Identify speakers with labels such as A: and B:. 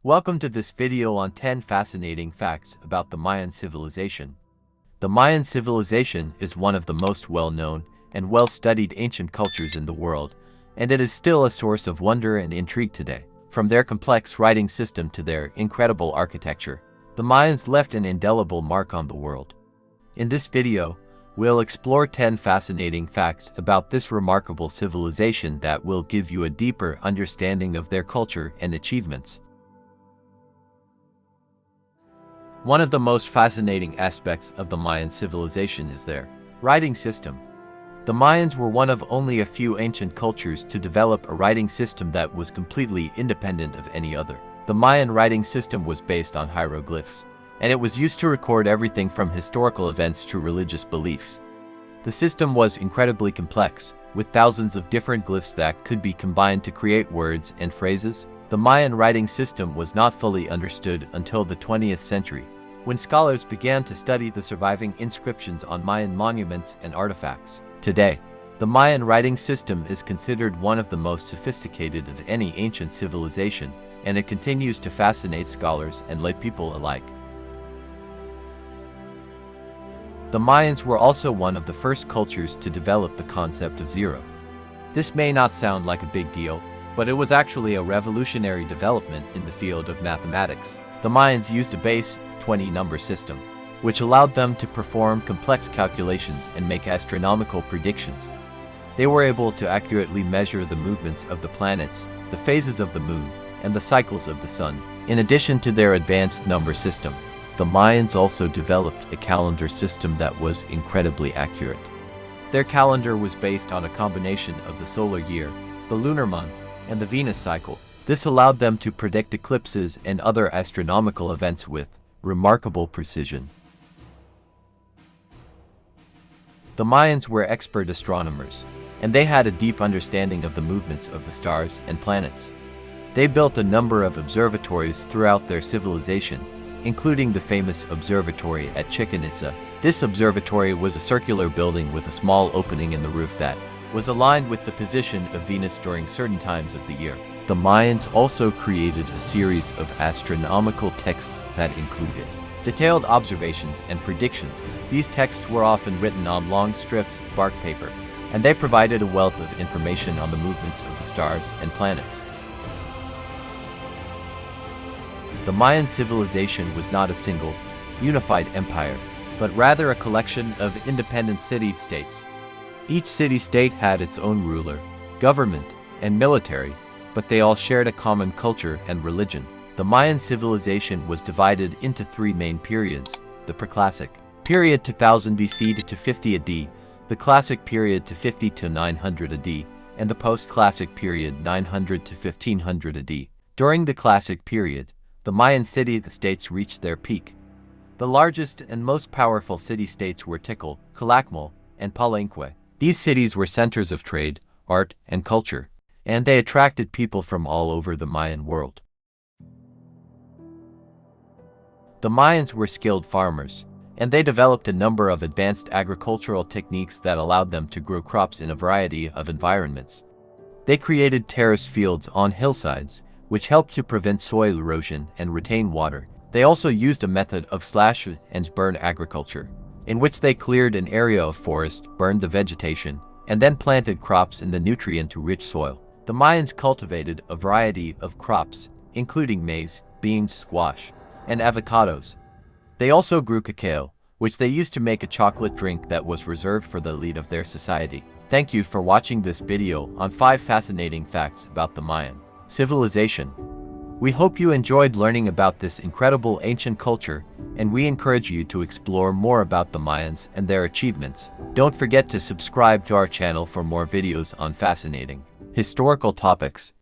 A: Welcome to this video on 10 fascinating facts about the Mayan civilization. The Mayan civilization is one of the most well-known and well-studied ancient cultures in the world, and it is still a source of wonder and intrigue today. From their complex writing system to their incredible architecture, the Mayans left an indelible mark on the world. In this video, we'll explore 10 fascinating facts about this remarkable civilization that will give you a deeper understanding of their culture and achievements. One of the most fascinating aspects of the Mayan civilization is their writing system. The Mayans were one of only a few ancient cultures to develop a writing system that was completely independent of any other. The Mayan writing system was based on hieroglyphs, and it was used to record everything from historical events to religious beliefs. The system was incredibly complex, with thousands of different glyphs that could be combined to create words and phrases. The Mayan writing system was not fully understood until the 20th century, when scholars began to study the surviving inscriptions on Mayan monuments and artifacts. Today, the Mayan writing system is considered one of the most sophisticated of any ancient civilization, and it continues to fascinate scholars and laypeople alike. The Mayans were also one of the first cultures to develop the concept of zero. This may not sound like a big deal, but it was actually a revolutionary development in the field of mathematics. The Mayans used a base 20 number system, which allowed them to perform complex calculations and make astronomical predictions. They were able to accurately measure the movements of the planets, the phases of the moon, and the cycles of the sun. In addition to their advanced number system, the Mayans also developed a calendar system that was incredibly accurate. Their calendar was based on a combination of the solar year, the lunar month, and the Venus cycle. This allowed them to predict eclipses and other astronomical events with remarkable precision. The Mayans were expert astronomers, and they had a deep understanding of the movements of the stars and planets. They built a number of observatories throughout their civilization, including the famous observatory at Chichen Itza. This observatory was a circular building with a small opening in the roof that was aligned with the position of Venus during certain times of the year. The Mayans also created a series of astronomical texts that included detailed observations and predictions. These texts were often written on long strips of bark paper, and they provided a wealth of information on the movements of the stars and planets. The Mayan civilization was not a single, unified empire, but rather a collection of independent city-states. Each city-state had its own ruler, government, and military, but they all shared a common culture and religion. The Mayan civilization was divided into three main periods: the Preclassic period 2000 BC to 50 AD, the Classic period to 50 to 900 AD, and the Post-Classic period 900 to 1500 AD. During the Classic period, the Mayan city-states reached their peak. The largest and most powerful city-states were Tikal, Calakmul, and Palenque. These cities were centers of trade, art, and culture, and they attracted people from all over the Mayan world. The Mayans were skilled farmers, and they developed a number of advanced agricultural techniques that allowed them to grow crops in a variety of environments. They created terraced fields on hillsides, which helped to prevent soil erosion and retain water. They also used a method of slash and burn agriculture, in which they cleared an area of forest, burned the vegetation, and then planted crops in the nutrient-rich soil. The Mayans cultivated a variety of crops, including maize, beans, squash, and avocados. They also grew cacao, which they used to make a chocolate drink that was reserved for the elite of their society. Thank you for watching this video on 5 fascinating facts about the Mayan civilization. We hope you enjoyed learning about this incredible ancient culture, and we encourage you to explore more about the Mayans and their achievements. Don't forget to subscribe to our channel for more videos on fascinating historical topics.